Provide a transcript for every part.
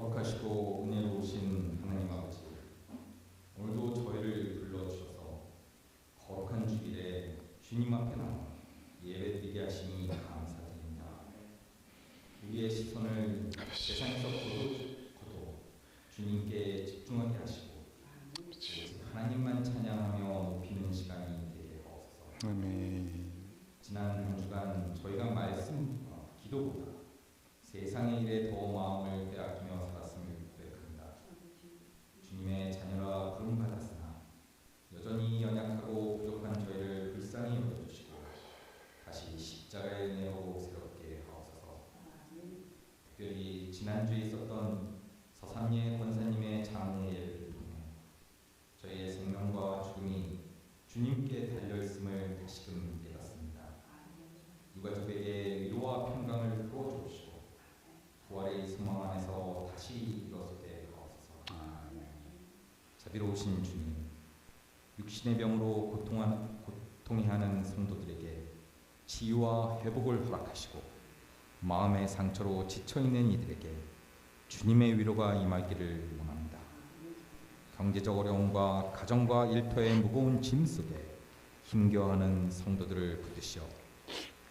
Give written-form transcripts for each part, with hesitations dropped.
거룩하시고 은혜로우신 하나님 아버지, 오늘도 저희를 불러주셔서 거룩한 주일에 주님 앞에 나와 예배드리게 하시니 감사드립니다. 우리의 시선을 세상에서 거둬 주님께 집중하게 하시고 하나님만 찬양하며 높이는 시간이 되게 하옵소서. 아멘. 지난 한 주간 저희가 말씀, 기도보다 세상의 일에 더 마음을 빼앗기며 살았음을 고백합니다. 주님의 자녀라 부름받았으나 여전히 연약하고 부족한 저희를 불쌍히 여겨주시고 다시 십자가의 은혜로 새롭게 하옵소서. 특별히 지난주에 있었던 서삼예 권사님의 장례 예배를 통해 저희의 생명과 죽음이 주님께 달려있음을 다시금 깨닫습니다. 유가족에게 위로와 평강을 풀어주시고 부활의 소망 안에서 다시 일어서게 하옵소서. 자비로우신 주님, 육신의 병으로 고통해하는 성도들에게 치유와 회복을 허락하시고 마음의 상처로 지쳐있는 이들에게 주님의 위로가 임하기를 원합니다. 경제적 어려움과 가정과 일터의 무거운 짐 속에 힘겨워하는 성도들을 붙드시어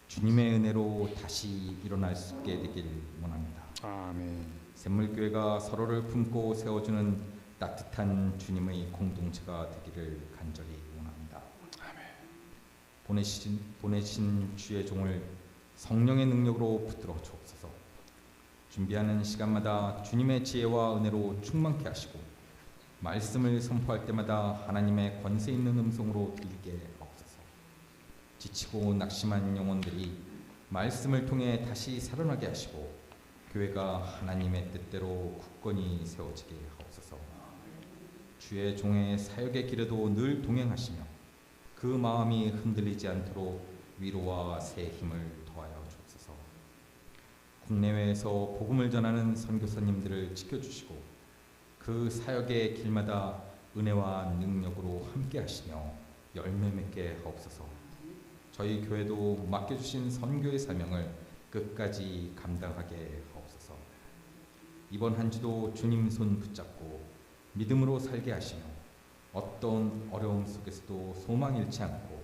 주님의 은혜로 다시 일어날 수 있게 되길 원합니다. 아멘. 샘물교회가 서로를 품고 세워주는 따뜻한 주님의 공동체가 되기를 간절히 원합니다. 아멘. 보내신 주의 종을 성령의 능력으로 붙들어 주옵소서. 준비하는 시간마다 주님의 지혜와 은혜로 충만케 하시고 말씀을 선포할 때마다 하나님의 권세 있는 음성으로 들리게 하옵소서. 지치고 낙심한 영혼들이 말씀을 통해 다시 살아나게 하시고 교회가 하나님의 뜻대로 굳건히 세워지게 하옵소서. 주의 종의 사역의 길에도 늘 동행하시며 그 마음이 흔들리지 않도록 위로와 새 힘을 더하여 주옵소서. 국내외에서 복음을 전하는 선교사님들을 지켜주시고 그 사역의 길마다 은혜와 능력으로 함께 하시며 열매 맺게 하옵소서. 저희 교회도 맡겨주신 선교의 사명을 끝까지 감당하게 하옵소서. 이번 한 주도 주님 손 붙잡고 믿음으로 살게 하시며 어떤 어려움 속에서도 소망 잃지 않고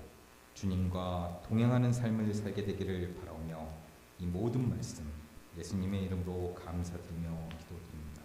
주님과 동행하는 삶을 살게 되기를 바라오며 이 모든 말씀 예수님의 이름으로 감사드리며 기도드립니다.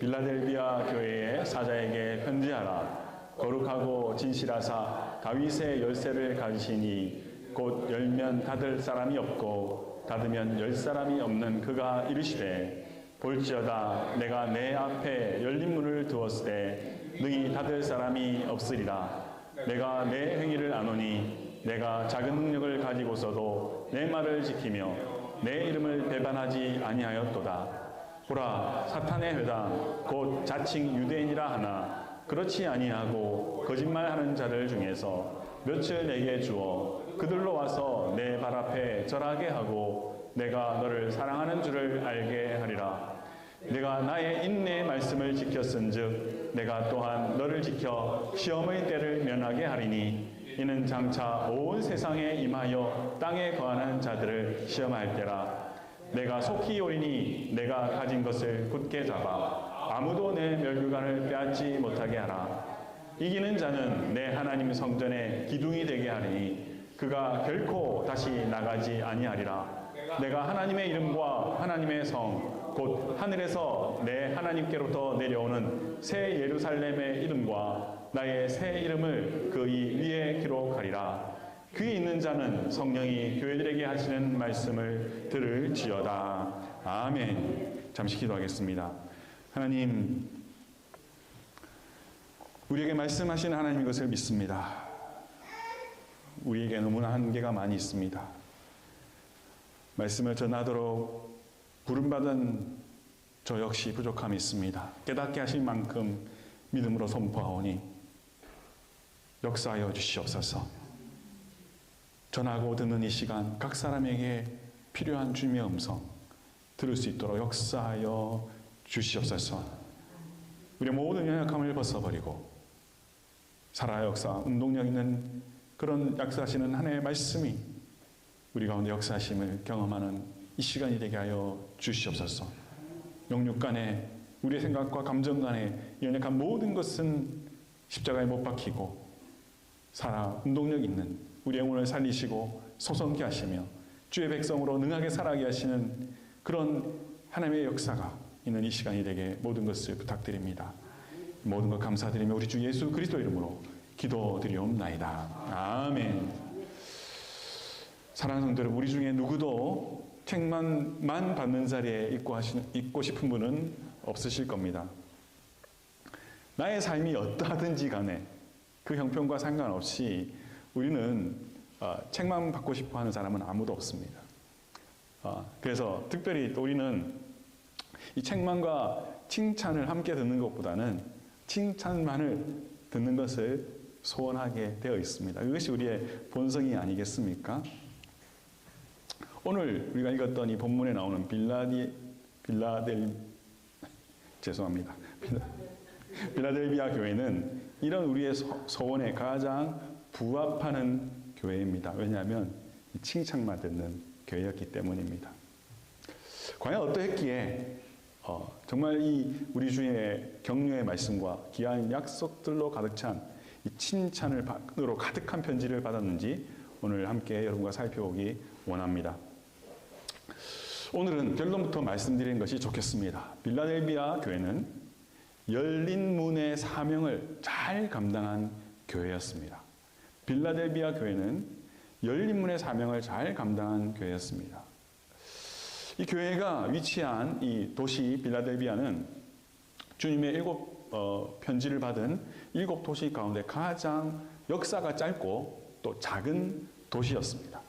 빌라델비아 교회의 사자에게 편지하라. 거룩하고 진실하사 다윗의 열쇠를 가지시니 곧 열면 닫을 사람이 없고 닫으면 열 사람이 없는 그가 이르시되 볼지어다 내가 내 앞에 열린 문을 두었을 때 능히 닫을 사람이 없으리라. 내가 내 행위를 아노니 내가 작은 능력을 가지고서도 내 말을 지키며 내 이름을 배반하지 아니하였도다. 보라, 사탄의 회당 곧 자칭 유대인이라 하나 그렇지 아니하고 거짓말하는 자들 중에서 몇을 내게 주어 그들로 와서 내 발 앞에 절하게 하고 내가 너를 사랑하는 줄을 알게 하리라. 내가 나의 인내의 말씀을 지켰은즉 내가 또한 너를 지켜 시험의 때를 면하게 하리니 이는 장차 온 세상에 임하여 땅에 거하는 자들을 시험할 때라. 내가 속히 오리니 내가 가진 것을 굳게 잡아 아무도 내 멸류관을 빼앗지 못하게 하라. 이기는 자는 내 하나님 성전의 기둥이 되게 하리니 그가 결코 다시 나가지 아니하리라. 내가 하나님의 이름과 하나님의 성 곧 하늘에서 내 하나님께로부터 내려오는 새 예루살렘의 이름과 나의 새 이름을 그의 위에 기록하리라. 귀 있는 자는 성령이 교회들에게 하시는 말씀을 들을지어다. 아멘. 잠시 기도하겠습니다. 하나님, 우리에게 말씀하시는 하나님인 것을 믿습니다. 우리에게 너무나 한계가 많이 있습니다. 말씀을 전하도록 부름받은 저 역시 부족함이 있습니다. 깨닫게 하신 만큼 믿음으로 선포하오니 역사하여 주시옵소서. 전하고 듣는 이 시간 각 사람에게 필요한 주님의 음성 들을 수 있도록 역사하여 주시옵소서. 우리의 모든 연약함을 벗어버리고 살아야 역사, 운동력 있는 그런 역사하시는 하나님의 말씀이 우리 가운데 역사하심을 경험하는 이 시간이 되게 하여 주시옵소서. 영육 간에 우리의 생각과 감정 간에 연약한 모든 것은 십자가에 못 박히고 살아 운동력 있는 우리 영혼을 살리시고 소성케 하시며 주의 백성으로 능하게 살아가게 하시는 그런 하나님의 역사가 있는 이 시간이 되게 모든 것을 부탁드립니다. 모든 것 감사드리며 우리 주 예수 그리스도 이름으로 기도드리옵나이다. 아멘. 사랑하는 성도 여러분, 우리 중에 누구도 책망만 받는 자리에 있고 싶은 분은 없으실 겁니다. 나의 삶이 어떠하든지 간에 그 형편과 상관없이 우리는 책망 받고 싶어 하는 사람은 아무도 없습니다. 그래서 특별히 또 우리는 이 책망과 칭찬을 함께 듣는 것보다는 칭찬만을 듣는 것을 소원하게 되어 있습니다. 이것이 우리의 본성이 아니겠습니까? 오늘 우리가 읽었던 이 본문에 나오는 빌라델비아 교회는 이런 우리의 소원에 가장 부합하는 교회입니다. 왜냐하면 칭찬만 듣는 교회였기 때문입니다. 과연 어떠했기에 정말 이 우리 주의 격려의 말씀과 귀한 약속들로 가득 찬 이 칭찬으로 가득한 편지를 받았는지 오늘 함께 여러분과 살펴보기 원합니다. 오늘은 결론부터 말씀드리는 것이 좋겠습니다. 빌라델비아 교회는 열린 문의 사명을 잘 감당한 교회였습니다. 빌라델비아 교회는 열린 문의 사명을 잘 감당한 교회였습니다. 이 교회가 위치한 이 도시 빌라델비아는 주님의 7 편지를 받은 7 도시 가운데 가장 역사가 짧고 또 작은 도시였습니다.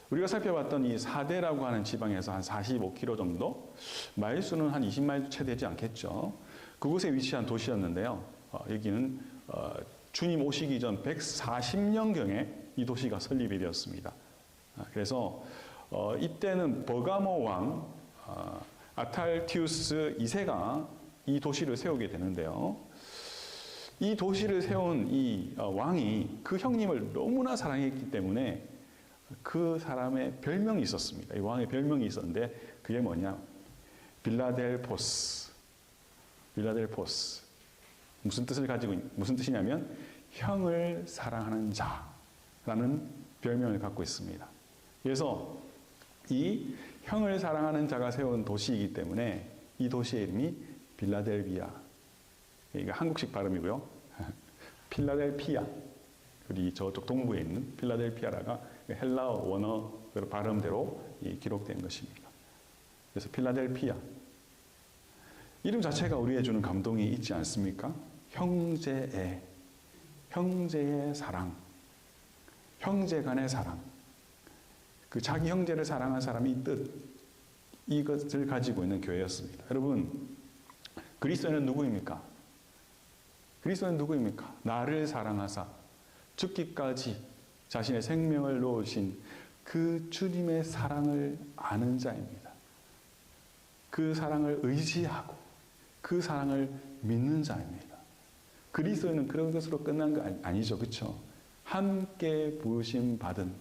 우리가 살펴봤던 이 사대라고 하는 지방에서 한 45km 정도, 마일수는 한 20마일 채 되지 않겠죠. 그곳에 위치한 도시였는데요. 여기는 주님 오시기 전 140년경에 이 도시가 설립이 되었습니다. 그래서 이때는 버가모 왕 아탈티우스 2세가 이 도시를 세우게 되는데요. 이 도시를 세운 이 왕이 그 형님을 너무나 사랑했기 때문에 그 사람의 별명이 있었습니다. 이 왕의 별명이 있었는데 그게 뭐냐? 빌라델포스. 무슨 뜻이냐면 형을 사랑하는 자라는 별명을 갖고 있습니다. 그래서 이 형을 사랑하는 자가 세운 도시이기 때문에 이 도시의 이름이 빌라델비아. 이게 한국식 발음이고요. 필라델피아. 우리 저쪽 동부에 있는 필라델피아라가 헬라어 원어 발음대로 기록된 것입니다. 그래서 필라델피아. 이름 자체가 우리에게 주는 감동이 있지 않습니까? 형제의 사랑. 형제 간의 사랑. 그 자기 형제를 사랑한 사람이 이 뜻, 이것을 가지고 있는 교회였습니다. 여러분, 그리스도는 누구입니까? 나를 사랑하사 죽기까지 자신의 생명을 놓으신 그 주님의 사랑을 아는 자입니다. 그 사랑을 의지하고 그 사랑을 믿는 자입니다. 그리스도는 그런 것으로 끝난 거 아니죠. 그렇죠? 함께 부르심 받은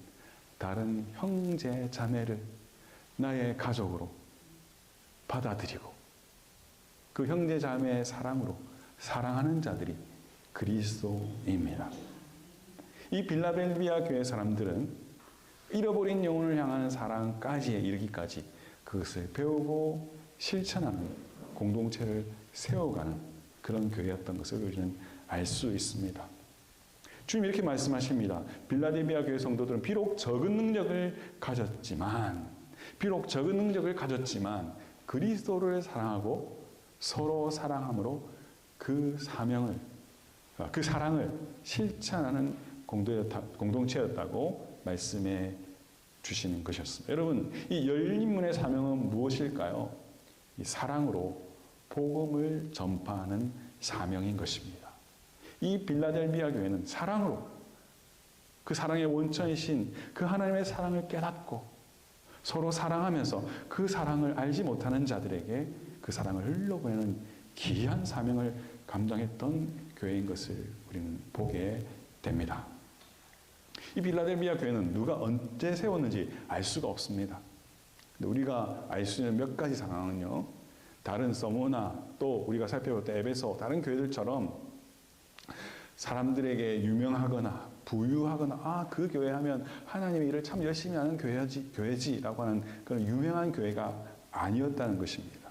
다른 형제 자매를 나의 가족으로 받아들이고 그 형제 자매의 사랑으로 사랑하는 자들이 그리스도입니다. 이 빌라델비아 교회 사람들은 잃어버린 영혼을 향하는 사랑까지에 이르기까지 그것을 배우고 실천하는 공동체를 세워가는 그런 교회였던 것을 우리는 알 수 있습니다. 주님 이렇게 말씀하십니다. 빌라델비아 교회 성도들은 비록 적은 능력을 가졌지만 그리스도를 사랑하고 서로 사랑함으로 그 사랑을 실천하는 공동체였다고 말씀해 주시는 것이었습니다. 여러분, 이 열린 문의 사명은 무엇일까요? 이 사랑으로 복음을 전파하는 사명인 것입니다. 이 빌라델비아 교회는 사랑으로 그 사랑의 원천이신 그 하나님의 사랑을 깨닫고 서로 사랑하면서 그 사랑을 알지 못하는 자들에게 그 사랑을 흘려보내는 귀한 사명을 감당했던 교회인 것을 우리는 보게 됩니다. 이 빌라델비아 교회는 누가 언제 세웠는지 알 수가 없습니다. 근데 우리가 알 수 있는 몇 가지 상황은요, 다른 서머나 또 우리가 살펴볼 때 에베소 다른 교회들처럼 사람들에게 유명하거나 부유하거나 그 교회 하면 하나님의 일을 참 열심히 하는 교회지라고 하는 그런 유명한 교회가 아니었다는 것입니다.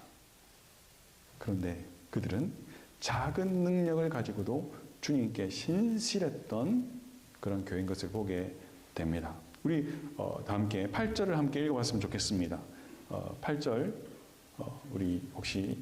그런데 그들은 작은 능력을 가지고도 주님께 신실했던 그런 교회인 것을 보게 됩니다. 우리 다 함께 8절을 함께 읽어봤으면 좋겠습니다. 8절 우리 혹시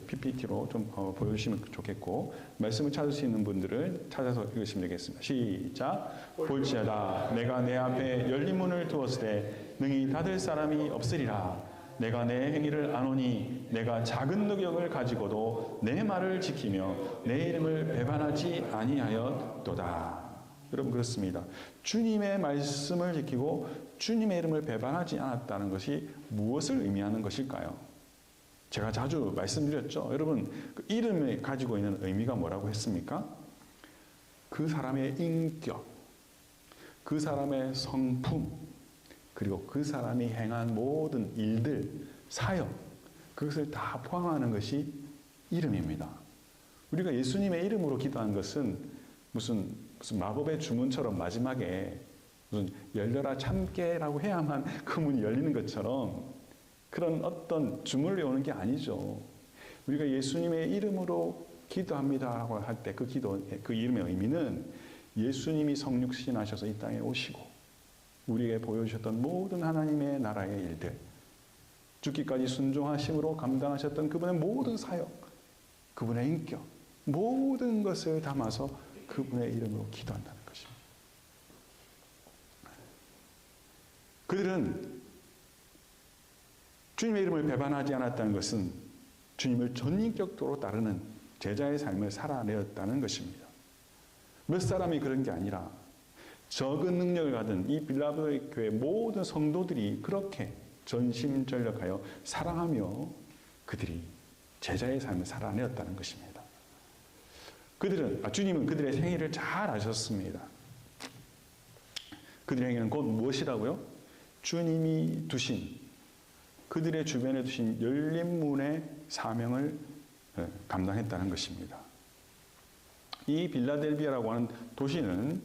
PPT로 좀 보여주시면 좋겠고, 말씀을 찾을 수 있는 분들은 찾아서 읽으시면 되겠습니다. 시작. 볼지어다 내가 내 앞에 열린 문을 두었을 때 능히 닫을 사람이 없으리라. 내가 내 행위를 아노니 내가 작은 능력을 가지고도 내 말을 지키며 내 이름을 배반하지 아니하였도다. 여러분, 그렇습니다. 주님의 말씀을 지키고 주님의 이름을 배반하지 않았다는 것이 무엇을 의미하는 것일까요? 제가 자주 말씀드렸죠. 여러분, 그 이름이 가지고 있는 의미가 뭐라고 했습니까? 그 사람의 인격, 그 사람의 성품, 그리고 그 사람이 행한 모든 일들, 사역, 그것을 다 포함하는 것이 이름입니다. 우리가 예수님의 이름으로 기도한 것은 무슨 마법의 주문처럼 마지막에 무슨 열려라 참깨라고 해야만 그 문이 열리는 것처럼 그런 어떤 주문을 외우는 게 아니죠. 우리가 예수님의 이름으로 기도합니다라고 할 때 그 기도, 그 이름의 의미는 예수님이 성육신하셔서 이 땅에 오시고 우리에게 보여주셨던 모든 하나님의 나라의 일들, 죽기까지 순종하심으로 감당하셨던 그분의 모든 사역, 그분의 인격, 모든 것을 담아서 그분의 이름으로 기도한다는 것입니다. 그들은 주님의 이름을 배반하지 않았다는 것은 주님을 전인격도로 따르는 제자의 삶을 살아내었다는 것입니다. 몇 사람이 그런 게 아니라 적은 능력을 가진 이 빌라도의 교회 모든 성도들이 그렇게 전심전력하여 사랑하며 그들이 제자의 삶을 살아내었다는 것입니다. 주님은 그들의 행위를 잘 아셨습니다. 그들의 행위는 곧 무엇이라고요? 주님이 두신, 그들의 주변에 두신 열린 문의 사명을 감당했다는 것입니다. 이 빌라델비아라고 하는 도시는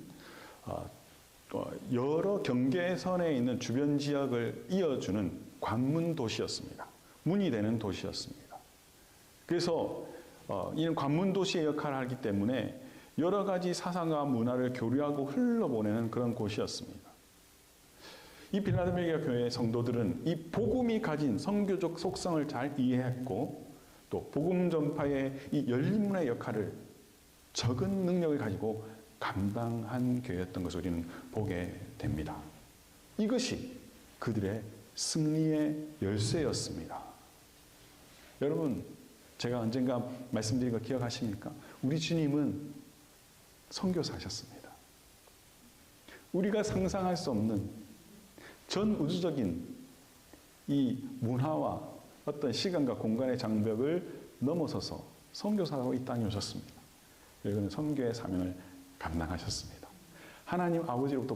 여러 경계선에 있는 주변 지역을 이어주는 관문 도시였습니다. 문이 되는 도시였습니다. 그래서 이런 관문 도시의 역할을 하기 때문에 여러 가지 사상과 문화를 교류하고 흘러보내는 그런 곳이었습니다. 이 빌라델비아 교회의 성도들은 이 복음이 가진 선교적 속성을 잘 이해했고 또 복음 전파의 이 열린 문의 역할을 적은 능력을 가지고 감당한 교회였던 것을 우리는 보게 됩니다. 이것이 그들의 승리의 열쇠였습니다. 여러분, 제가 언젠가 말씀드린 거 기억하십니까? 우리 주님은 선교사셨습니다. 우리가 상상할 수 없는 전 우주적인 이 문화와 어떤 시간과 공간의 장벽을 넘어서서 선교사로 이 땅에 오셨습니다. 여러분은 선교의 사명을 감당하셨습니다. 하나님 아버지로부터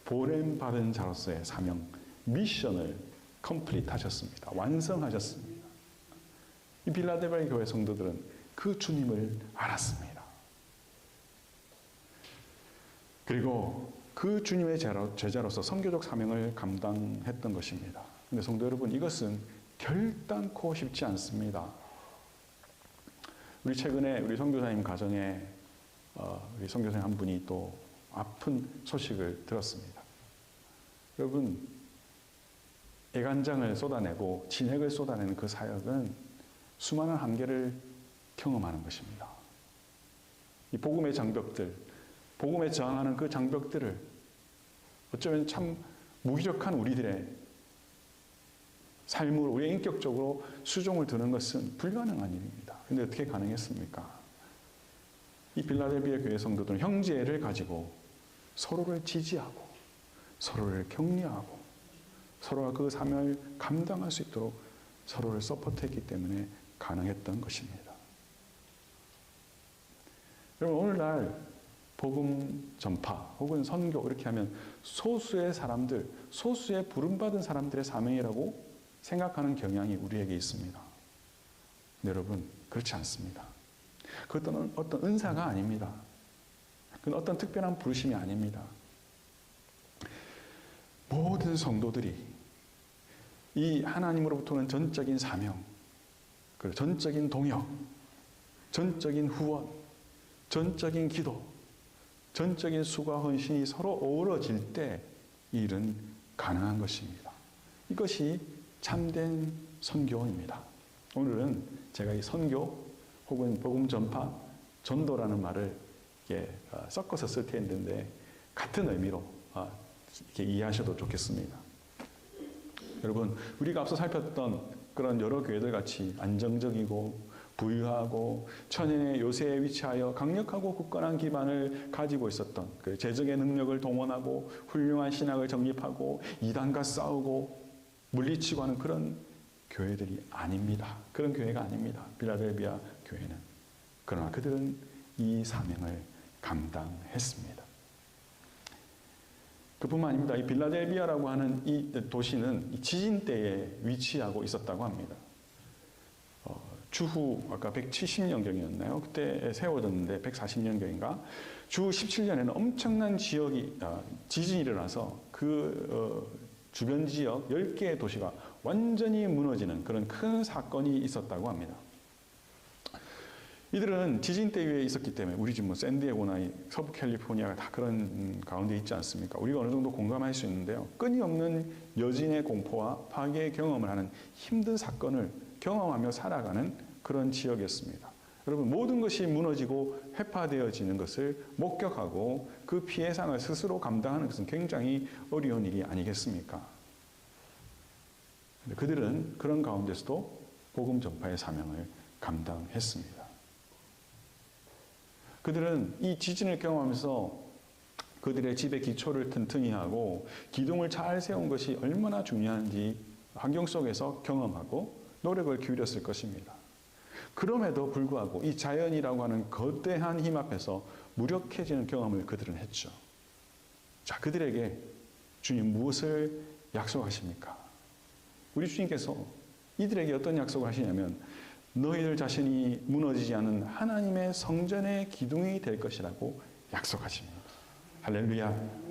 보냄받은 자로서의 사명, 미션을 컴플리트 하셨습니다. 완성하셨습니다. 이 빌라델비아 교회 성도들은 그 주님을 알았습니다. 그리고 그 주님의 제자로서 선교적 사명을 감당했던 것입니다. 그런데 성도 여러분, 이것은 결단코 쉽지 않습니다. 우리 최근에 우리 선교사님 가정에 우리 선교사님 한 분이 또 아픈 소식을 들었습니다. 여러분, 애간장을 쏟아내고 진액을 쏟아내는 그 사역은 수많은 한계를 경험하는 것입니다. 이 복음의 장벽들, 복음에 저항하는 그 장벽들을 어쩌면 참 무기력한 우리들의 삶으로, 우리의 인격적으로 수종을 드는 것은 불가능한 일입니다. 그런데 어떻게 가능했습니까? 이 빌라델비아 교회 성도들은 형제를 가지고 서로를 지지하고 서로를 격려하고 서로가 그 사명을 감당할 수 있도록 서로를 서포트했기 때문에 가능했던 것입니다. 여러분, 오늘날 복음 전파 혹은 선교 이렇게 하면 소수의 사람들, 소수의 부름받은 사람들의 사명이라고 생각하는 경향이 우리에게 있습니다. 여러분, 그렇지 않습니다. 그것은 어떤 은사가 아닙니다. 그건 어떤 특별한 부르심이 아닙니다. 모든 성도들이 이 하나님으로부터는 전적인 사명, 그리고 전적인 동역, 전적인 후원, 전적인 기도, 전적인 수고와 헌신이 서로 어우러질 때 이 일은 가능한 것입니다. 이것이 참된 선교입니다. 오늘은 제가 이 선교 혹은 복음 전파, 전도라는 말을 섞어서 쓸 텐데 같은 의미로 이렇게 이해하셔도 좋겠습니다. 여러분, 우리가 앞서 살폈던 그런 여러 교회들 같이 안정적이고 부유하고 천연의 요새에 위치하여 강력하고 굳건한 기반을 가지고 있었던 그 재정의 능력을 동원하고 훌륭한 신학을 정립하고 이단과 싸우고 물리치고 하는 그런 교회들이 아닙니다. 그런 교회가 아닙니다. 빌라델비아 교회는. 그러나 그들은 이 사명을 감당했습니다. 그뿐만 아닙니다. 이 빌라델비아라고 하는 이 도시는 지진 때에 위치하고 있었다고 합니다. 주후 아까 170년경이었나요? 그때 세워졌는데 140년경인가? 주 17년에는 엄청난 지진이 일어나서 그 주변 지역 10개의 도시가 완전히 무너지는 그런 큰 사건이 있었다고 합니다. 이들은 지진대 위에 있었기 때문에 우리 지금 샌디에고나 서부 캘리포니아가 다 그런 가운데 있지 않습니까? 우리가 어느 정도 공감할 수 있는데요. 끊임없는 여진의 공포와 파괴의 경험을 하는 힘든 사건을 경험하며 살아가는 그런 지역이었습니다. 여러분, 모든 것이 무너지고 회파되어지는 것을 목격하고 그 피해상을 스스로 감당하는 것은 굉장히 어려운 일이 아니겠습니까? 그들은 그런 가운데서도 복음 전파의 사명을 감당했습니다. 그들은 이 지진을 경험하면서 그들의 집의 기초를 튼튼히 하고 기둥을 잘 세운 것이 얼마나 중요한지 환경 속에서 경험하고 노력을 기울였을 것입니다. 그럼에도 불구하고 이 자연이라고 하는 거대한 힘 앞에서 무력해지는 경험을 그들은 했죠. 자, 그들에게 주님 무엇을 약속하십니까? 우리 주님께서 이들에게 어떤 약속을 하시냐면 너희들 자신이 무너지지 않은 하나님의 성전의 기둥이 될 것이라고 약속하십니다. 할렐루야.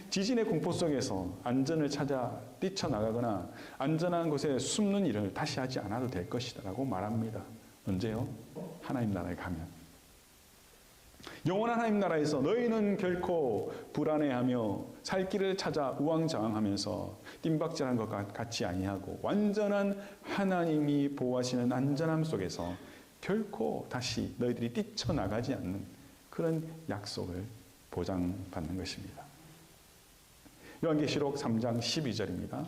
지진의 공포 속에서 안전을 찾아 뛰쳐나가거나 안전한 곳에 숨는 일을 다시 하지 않아도 될 것이다 라고 말합니다. 언제요? 하나님 나라에 가면. 영원한 하나님 나라에서 너희는 결코 불안해하며 살 길을 찾아 우왕좌왕하면서 뜀박질한 것 같지 아니하고 완전한 하나님이 보호하시는 안전함 속에서 결코 다시 너희들이 뛰쳐나가지 않는 그런 약속을 보장받는 것입니다. 요한계시록 3장 12절입니다.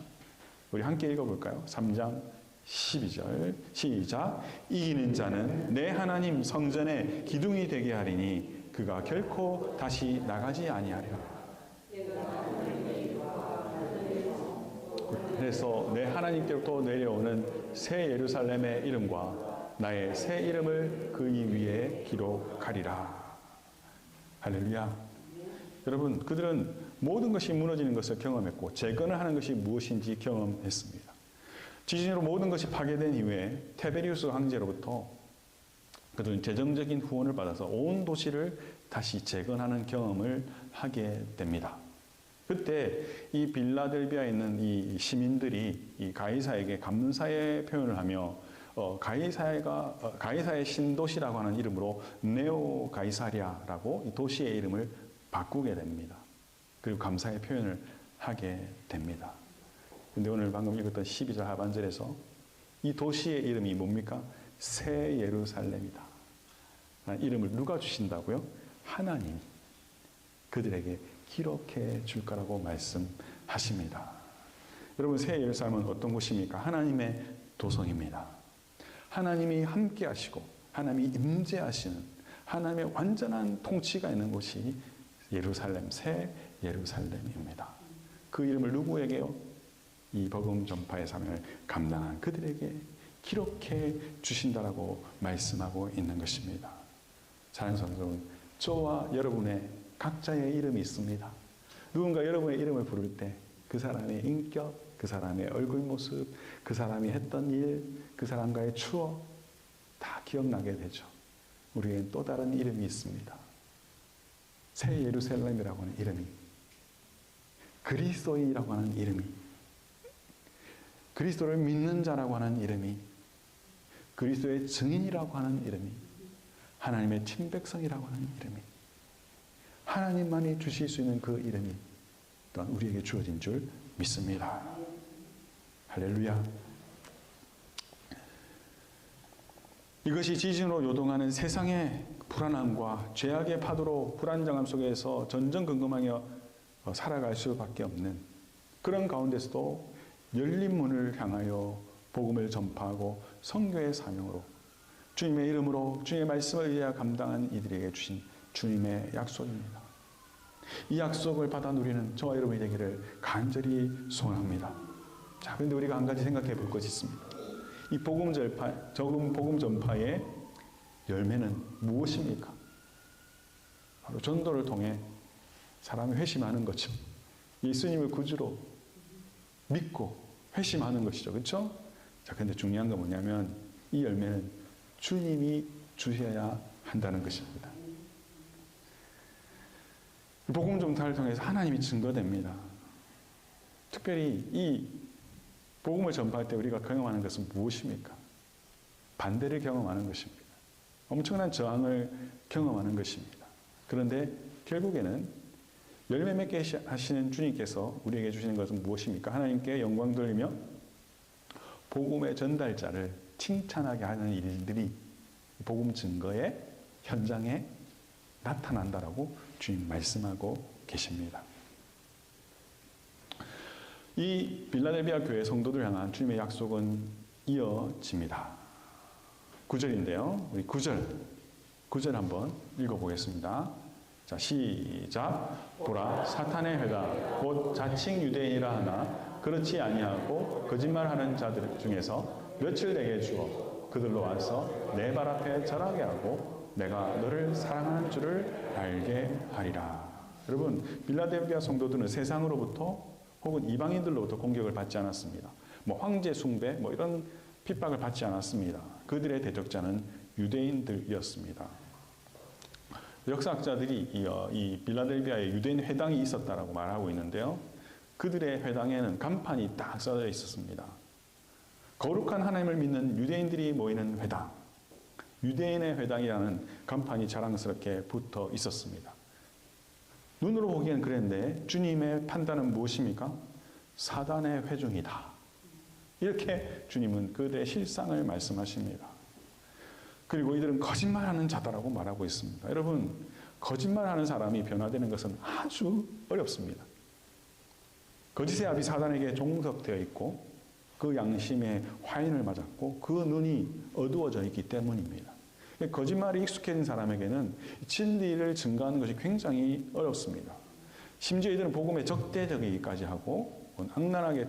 우리 함께 읽어볼까요? 3장 12절 시작. 이기는 자는 내 하나님 성전의 기둥이 되게 하리니 그가 결코 다시 나가지 아니하리라. 그래서 내 하나님께로부터 내려오는 새 예루살렘의 이름과 나의 새 이름을 그 위에 기록하리라. 할렐루야. 여러분, 그들은 모든 것이 무너지는 것을 경험했고 재건을 하는 것이 무엇인지 경험했습니다. 지진으로 모든 것이 파괴된 이후에 테베리우스 황제로부터 그들은 재정적인 후원을 받아서 온 도시를 다시 재건하는 경험을 하게 됩니다. 그때 이 빌라델비아에 있는 이 시민들이 이 가이사에게 감사의 표현을 하며 가이사의 신도시라고 하는 이름으로 네오 가이사리아라고 이 도시의 이름을 바꾸게 됩니다. 그리고 감사의 표현을 하게 됩니다. 근데 오늘 방금 읽었던 12절 하반절에서 이 도시의 이름이 뭡니까? 새 예루살렘이다. 이름을 누가 주신다고요? 하나님이 그들에게 기록해 줄 거라고 말씀하십니다. 여러분, 새 예루살렘은 어떤 곳입니까? 하나님의 도성입니다. 하나님이 함께 하시고 하나님이 임재하시는 하나님의 완전한 통치가 있는 곳이 예루살렘, 새 예루살렘입니다. 그 이름을 누구에게요? 이 복음 전파의 사명을 감당한 그들에게 기록해 주신다라고 말씀하고 있는 것입니다. 사랑하는 성도 여러분, 저와 여러분의 각자의 이름이 있습니다. 누군가 여러분의 이름을 부를 때 그 사람의 인격, 그 사람의 얼굴 모습, 그 사람이 했던 일, 그 사람과의 추억 다 기억나게 되죠. 우리에겐 또 다른 이름이 있습니다. 새 예루살렘이라고 하는 이름이, 그리스도인이라고 하는 이름이, 그리스도를 믿는 자라고 하는 이름이, 그리스도의 증인이라고 하는 이름이, 하나님의 친백성이라고 하는 이름이, 하나님만이 주실 수 있는 그 이름이 또한 우리에게 주어진 줄 믿습니다. 할렐루야. 이것이 지진으로 요동하는 세상의 불안함과 죄악의 파도로 불안정함 속에서 전전긍긍하며 살아갈 수밖에 없는 그런 가운데서도 열린 문을 향하여 복음을 전파하고 선교의 사명으로 주님의 이름으로 주님의 말씀을 의하여 감당한 이들에게 주신 주님의 약속입니다. 이 약속을 받아 누리는 저와 여러분이 되기를 간절히 소원합니다. 자, 그런데 우리가 한 가지 생각해 볼 것이 있습니다. 이 복음 전파의 열매는 무엇입니까? 바로 전도를 통해 사람이 회심하는 거죠. 예수님을 구주로 믿고 회심하는 것이죠. 그렇죠? 자, 근데 중요한 건 뭐냐면 이 열매는 주님이 주셔야 한다는 것입니다. 복음 전파를 통해서 하나님이 증거됩니다. 특별히 이 복음을 전파할 때 우리가 경험하는 것은 무엇입니까? 반대를 경험하는 것입니다. 엄청난 저항을 경험하는 것입니다. 그런데 결국에는 열매 맺게 하시는 주님께서 우리에게 주시는 것은 무엇입니까? 하나님께 영광 돌리며 복음의 전달자를 칭찬하게 하는 일들이 복음 증거의 현장에 나타난다라고 주님 말씀하고 계십니다. 이 빌라델비아 교회 성도들 향한 주님의 약속은 이어집니다. 9절인데요. 우리 9절 한번 읽어보겠습니다. 자, 시작. 보라, 사탄의 회가 곧 자칭 유대인이라 하나 그렇지 아니하고 거짓말하는 자들 중에서 며칠 내게 주어 그들로 와서 내 발 앞에 절하게 하고 내가 너를 사랑하는 줄을 알게 하리라. 여러분, 빌라델비아 성도들은 세상으로부터 혹은 이방인들로부터 공격을 받지 않았습니다. 황제 숭배 이런 핍박을 받지 않았습니다. 그들의 대적자는 유대인들이었습니다. 역사학자들이 이 빌라델비아에 유대인 회당이 있었다라고 말하고 있는데요. 그들의 회당에는 간판이 딱 써져 있었습니다. 거룩한 하나님을 믿는 유대인들이 모이는 회당, 유대인의 회당이라는 간판이 자랑스럽게 붙어 있었습니다. 눈으로 보기엔 그랬는데 주님의 판단은 무엇입니까? 사단의 회중이다. 이렇게 주님은 그들의 실상을 말씀하십니다. 그리고 이들은 거짓말하는 자다라고 말하고 있습니다. 여러분, 거짓말하는 사람이 변화되는 것은 아주 어렵습니다. 거짓의 아비 사단에게 종속되어 있고 그 양심에 화인을 맞았고 그 눈이 어두워져 있기 때문입니다. 거짓말이 익숙해진 사람에게는 진리를 증거하는 것이 굉장히 어렵습니다. 심지어 이들은 복음에 적대적이기까지 하고 악랄하게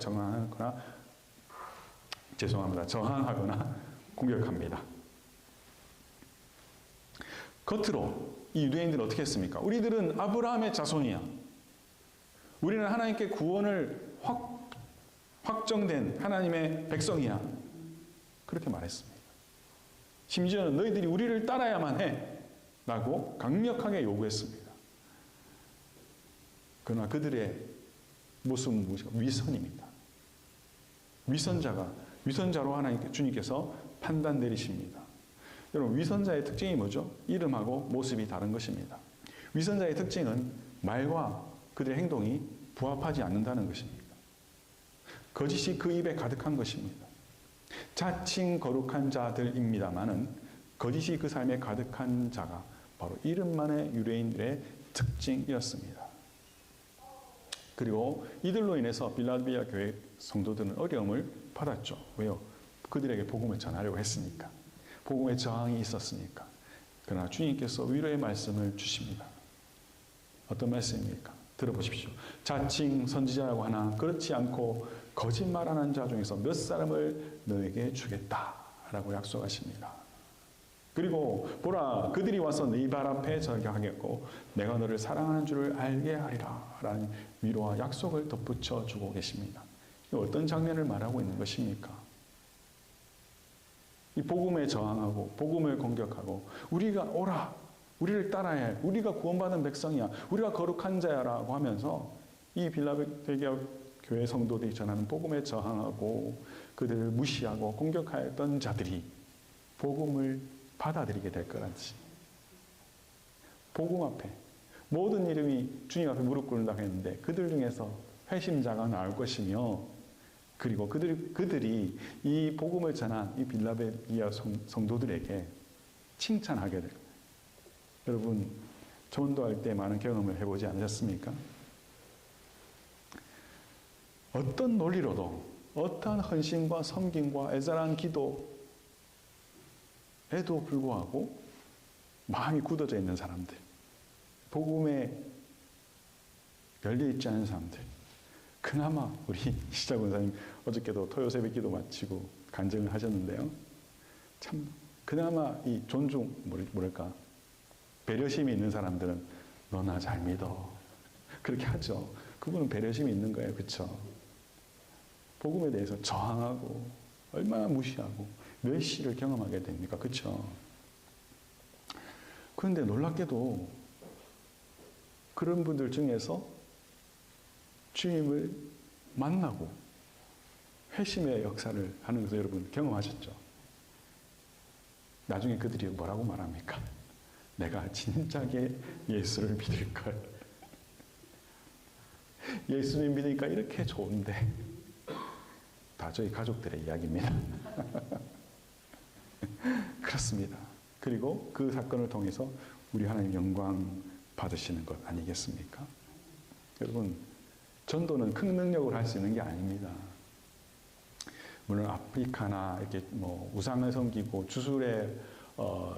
저항하거나 공격합니다. 겉으로 이 유대인들은 어떻게 했습니까? 우리들은 아브라함의 자손이야. 우리는 하나님께 구원을 확정된 하나님의 백성이야. 그렇게 말했습니다. 심지어는 너희들이 우리를 따라야만 해 라고 강력하게 요구했습니다. 그러나 그들의 모습은 무엇인가? 위선입니다. 위선자로 하나님께 주님께서 판단 내리십니다. 여러분, 위선자의 특징이 뭐죠? 이름하고 모습이 다른 것입니다. 위선자의 특징은 말과 그들의 행동이 부합하지 않는다는 것입니다. 거짓이 그 입에 가득한 것입니다. 자칭 거룩한 자들입니다마는 거짓이 그 삶에 가득한 자가 바로 이름만의 유대인들의 특징이었습니다. 그리고 이들로 인해서 빌라델비아 교회 성도들은 어려움을 받았죠. 왜요? 그들에게 복음을 전하려고 했으니까. 복음의 저항이 있었으니까. 그러나 주님께서 위로의 말씀을 주십니다. 어떤 말씀입니까? 들어보십시오. 자칭 선지자라고 하나 그렇지 않고 거짓말하는 자 중에서 몇 사람을 너에게 주겠다라고 약속하십니다. 그리고 보라, 그들이 와서 네 발 앞에 서게 하겠고 내가 너를 사랑하는 줄을 알게 하리라 라는 위로와 약속을 덧붙여 주고 계십니다. 어떤 장면을 말하고 있는 것입니까? 이 복음에 저항하고 복음을 공격하고 우리가 오라, 우리를 따라야 해, 우리가 구원받은 백성이야, 우리가 거룩한 자야라고 하면서 이 빌라델피아 교회 성도들이 전하는 복음에 저항하고 그들을 무시하고 공격하였던 자들이 복음을 받아들이게 될 거란지. 복음 앞에 모든 이름이 주님 앞에 무릎 꿇는다고 했는데 그들 중에서 회심자가 나올 것이며, 그리고 그들이 이 복음을 전한 이 빌라델피아 성도들에게 칭찬하게 될 거예요. 여러분, 전도할 때 많은 경험을 해보지 않으셨습니까? 어떤 논리로도, 어떠한 헌신과 섬김과 애절한 기도에도 불구하고 마음이 굳어져 있는 사람들, 복음에 열려있지 않은 사람들, 그나마 우리 시작 원사님 어저께도 토요 새벽 기도 마치고 간증을 하셨는데요. 참 그나마 이 존중, 뭐랄까, 배려심이 있는 사람들은 너 나 잘 믿어, 그렇게 하죠. 그분은 배려심이 있는 거예요. 그렇죠? 복음에 대해서 저항하고 얼마나 무시하고 멸시를 경험하게 됩니까? 그렇죠? 그런데 놀랍게도 그런 분들 중에서 주님을 만나고 회심의 역사를 하는 것을 여러분 경험하셨죠? 나중에 그들이 뭐라고 말합니까? 내가 진작에 예수를 믿을걸. 예수님 믿으니까 이렇게 좋은데. 다 저희 가족들의 이야기입니다. 그렇습니다. 그리고 그 사건을 통해서 우리 하나님 영광 받으시는 것 아니겠습니까? 여러분, 전도는 큰 능력으로 할 수 있는 게 아닙니다. 물론 아프리카나 이렇게 뭐 우상을 섬기고 주술에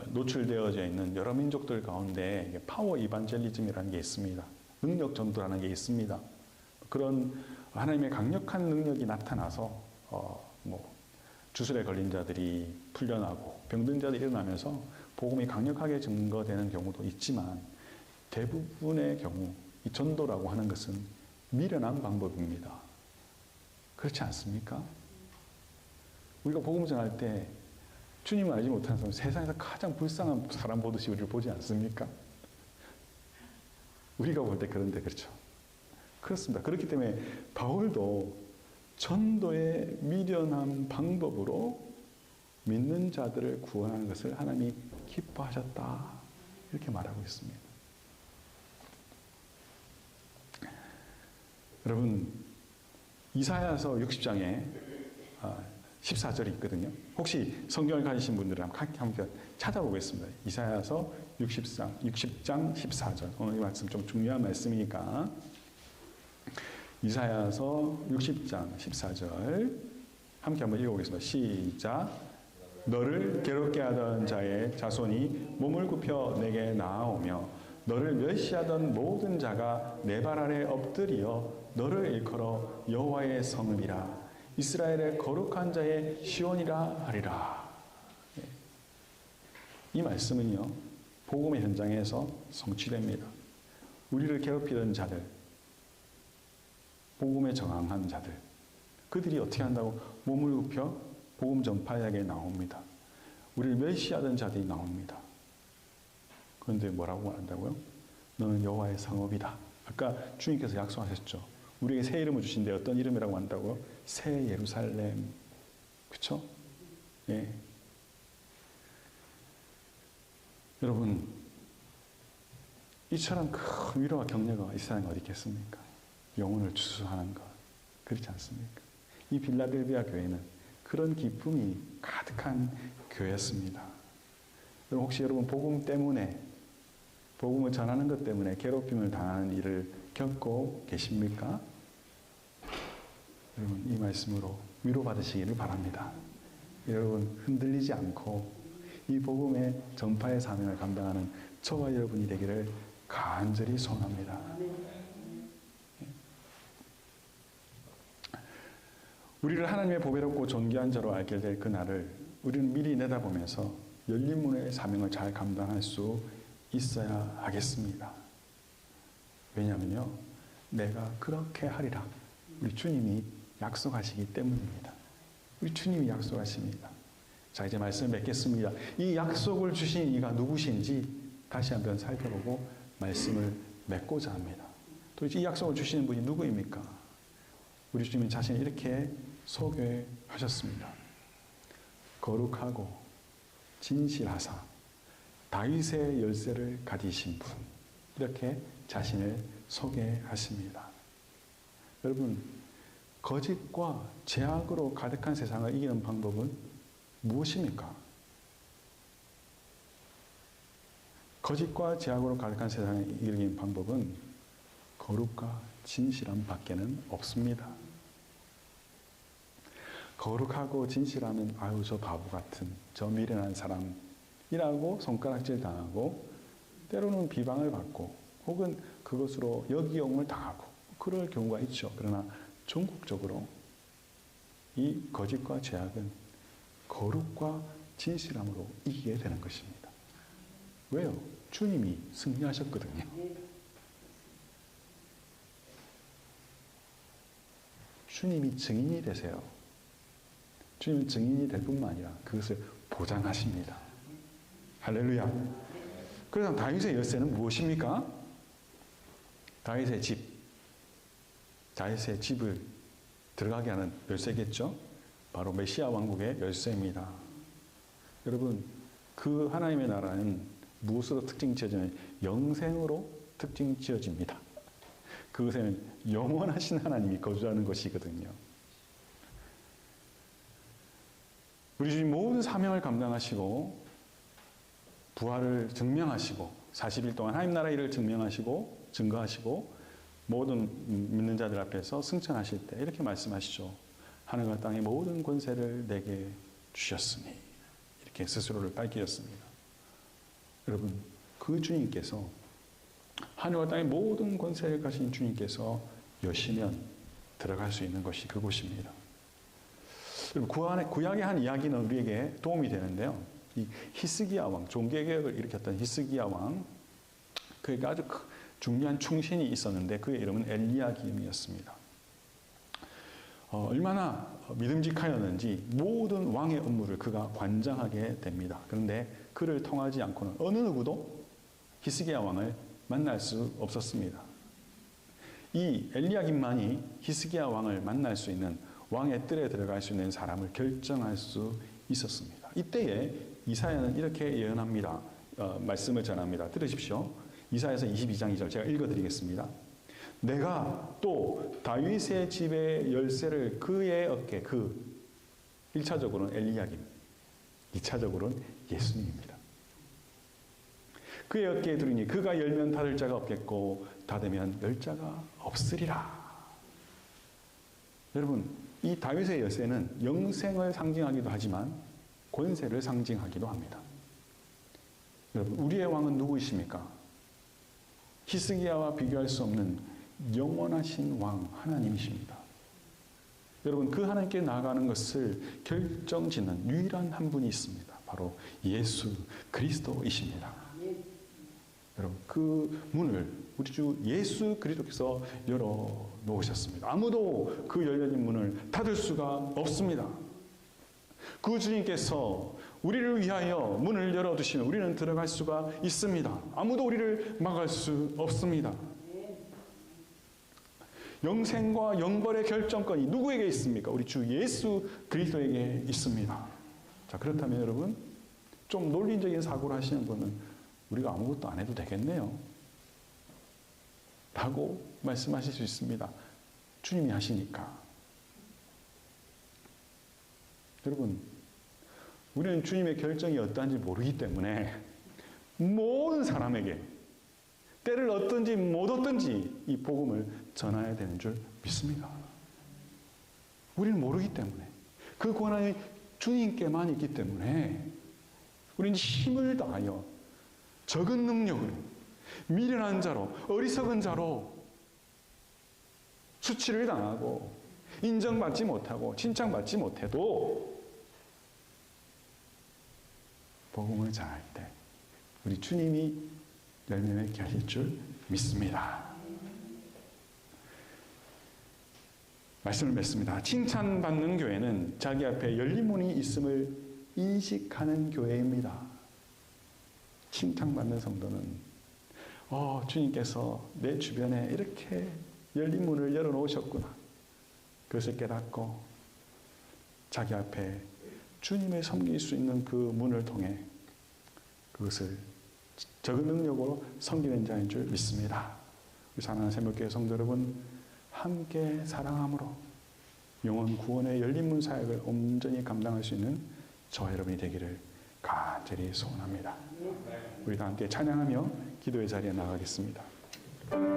노출되어져 있는 여러 민족들 가운데 파워 이반젤리즘이라는 게 있습니다. 능력 전도라는 게 있습니다. 그런 하나님의 강력한 능력이 나타나서 주술에 걸린 자들이 풀려나고 병든 자들이 일어나면서 복음이 강력하게 증거되는 경우도 있지만, 대부분의 경우 이 전도라고 하는 것은 미련한 방법입니다. 그렇지 않습니까? 우리가 복음 전할 때 주님을 알지 못하는 사람, 세상에서 가장 불쌍한 사람 보듯이 우리를 보지 않습니까? 우리가 볼 때 그런데 그렇죠. 그렇습니다. 그렇기 때문에 바울도 전도의 미련한 방법으로 믿는 자들을 구원하는 것을 하나님이 기뻐하셨다, 이렇게 말하고 있습니다. 여러분, 이사야서 60장에 14절이 있거든요. 혹시 성경을 가지신 분들은 한번 찾아보겠습니다. 이사야서 60장 14절. 오늘 이 말씀 좀 중요한 말씀이니까 이사야서 60장 14절 함께 한번 읽어보겠습니다. 시작. 너를 괴롭게 하던 자의 자손이 몸을 굽혀 내게 나아오며 너를 멸시하던 모든 자가 내 발 아래 엎드려 너를 일컬어 여호와의 성읍이라 이스라엘의 거룩한 자의 시온이라 하리라. 이 말씀은요, 복음의 현장에서 성취됩니다. 우리를 괴롭히던 자들, 복음에 저항한 자들, 그들이 어떻게 한다고? 몸을 굽혀 복음 전파하게 나옵니다. 우리를 멸시하던 자들이 나옵니다. 그런데 뭐라고 말한다고요? 너는 여호와의 성읍이다. 아까 주님께서 약속하셨죠. 우리에게 새 이름을 주신데 어떤 이름이라고 한다고요? 새 예루살렘. 그렇죠? 예. 여러분, 이처럼 큰 위로와 격려가 이 세상에 어디 있겠습니까? 영혼을 주수하는 것. 그렇지 않습니까? 이 빌라델비아 교회는 그런 기쁨이 가득한 교회였습니다. 여러분, 혹시 여러분 복음 때문에, 복음을 전하는 것 때문에 괴롭힘을 당하는 일을 겪고 계십니까? 여러분, 이 말씀으로 위로받으시기를 바랍니다. 여러분, 흔들리지 않고 이 복음의 전파의 사명을 감당하는 저와 여러분이 되기를 간절히 소원합니다. 우리를 하나님의 보배롭고 존귀한 자로 알게 될 그날을 우리는 미리 내다보면서 열린 문의 사명을 잘 감당할 수 있어야 하겠습니다. 왜냐하면요, 내가 그렇게 하리라 우리 주님이 약속하시기 때문입니다. 우리 주님이 약속하십니다. 자, 이제 말씀을 맺겠습니다. 이 약속을 주신 이가 누구신지 다시 한번 살펴보고 말씀을 맺고자 합니다. 도대체 이 약속을 주시는 분이 누구입니까? 우리 주님은 자신을 이렇게 소개하셨습니다. 거룩하고 진실하사 다윗의 열쇠를 가지신 분, 이렇게 자신을 소개하십니다. 여러분, 거짓과 죄악으로 가득한 세상을 이기는 방법은 무엇입니까? 거짓과 죄악으로 가득한 세상을 이기는 방법은 거룩과 진실함 밖에는 없습니다. 거룩하고 진실하면 아유 저 바보 같은 저 미련한 사람이라고 손가락질 당하고 때로는 비방을 받고 혹은 그것으로 역이용을 당하고 그럴 경우가 있죠. 그러나 전국적으로 이 거짓과 죄악은 거룩과 진실함으로 이기게 되는 것입니다. 왜요? 주님이 승리하셨거든요. 주님이 증인이 되세요. 주님은 증인이 될 뿐만 아니라 그것을 보장하십니다. 할렐루야. 그래서 다윗의 열쇠는 무엇입니까? 다윗의 집. 다윗의 집을 들어가게 하는 열쇠겠죠? 바로 메시아 왕국의 열쇠입니다. 여러분, 그 하나님의 나라는 무엇으로 특징 지어지냐면 영생으로 특징 지어집니다. 그것에는 영원하신 하나님이 거주하는 것이거든요. 우리 주님 모든 사명을 감당하시고 부활을 증명하시고 40일 동안 하나님 나라 일을 증명하시고 증거하시고 모든 믿는 자들 앞에서 승천하실 때 이렇게 말씀하시죠. 하늘과 땅의 모든 권세를 내게 주셨으니 이렇게 스스로를 밝히셨습니다. 여러분, 그 주님께서 하늘과 땅의 모든 권세를 가진 주님께서 여시면 들어갈 수 있는 것이 그곳입니다. 구약의 한 이야기는 우리에게 도움이 되는데요. 이 히스기야 왕, 종교개혁을 일으켰던 히스기야 왕, 그에게 아주 중요한 충신이 있었는데 그의 이름은 엘리야김이었습니다. 얼마나 믿음직하였는지 모든 왕의 업무를 그가 관장하게 됩니다. 그런데 그를 통하지 않고는 어느 누구도 히스기야 왕을 만날 수 없었습니다. 이 엘리야김만이 히스기야 왕을 만날 수 있는 왕의 뜰에 들어갈 수 있는 사람을 결정할 수 있었습니다. 이때에 이사야는 이렇게 예언합니다. 말씀을 전합니다. 들으십시오. 이사야서 22장 2절 제가 읽어드리겠습니다. 내가 또 다윗의 집의 열쇠를 그의 어깨, 1차적으로는 엘리야김, 2차적으로는 예수님입니다. 그의 어깨에 두리니 그가 열면 닫을 자가 없겠고 닫으면 열 자가 없으리라. 여러분, 이 다윗의 열쇠는 영생을 상징하기도 하지만 권세를 상징하기도 합니다. 여러분, 우리의 왕은 누구이십니까? 히스기야와 비교할 수 없는 영원하신 왕 하나님이십니다. 여러분, 그 하나님께 나아가는 것을 결정짓는 유일한 한 분이 있습니다. 바로 예수 그리스도이십니다. 여러분, 그 문을 우리 주 예수 그리스도께서 열어 놓으셨습니다. 아무도 그 열려진 문을 닫을 수가 없습니다. 그 주님께서 우리를 위하여 문을 열어두시면 우리는 들어갈 수가 있습니다. 아무도 우리를 막을 수 없습니다. 영생과 영벌의 결정권이 누구에게 있습니까? 우리 주 예수 그리스도에게 있습니다. 자, 그렇다면 여러분, 좀 논리적인 사고를 하시는 분은 우리가 아무것도 안 해도 되겠네요 라고 말씀하실 수 있습니다. 주님이 하시니까. 여러분, 우리는 주님의 결정이 어떠한지 모르기 때문에 모든 사람에게 때를 얻든지 못 얻든지 이 복음을 전해야 되는 줄 믿습니다. 우리는 모르기 때문에 그 권한이 주님께만 있기 때문에 우리는 힘을 다하여 적은 능력으로 미련한 자로 어리석은 자로 수치를 당하고 인정받지 못하고 칭찬받지 못해도 복음을 전할 때 우리 주님이 열매 맺게 하실 줄 믿습니다. 말씀을 맺습니다. 칭찬받는 교회는 자기 앞에 열린 문이 있음을 인식하는 교회입니다. 칭찬받는 성도는 주님께서 내 주변에 이렇게 열린 문을 열어놓으셨구나. 그것을 깨닫고 자기 앞에 주님을 섬길 수 있는 그 문을 통해 그것을 적은 능력으로 섬기는 자인 줄 믿습니다. 우리 사랑하는 새벽교회 성도 여러분, 함께 사랑함으로 영혼 구원의 열린 문 사역을 온전히 감당할 수 있는 저와 여러분이 되기를 간절히 소원합니다. 우리 다 함께 찬양하며 기도의 자리에 나가겠습니다.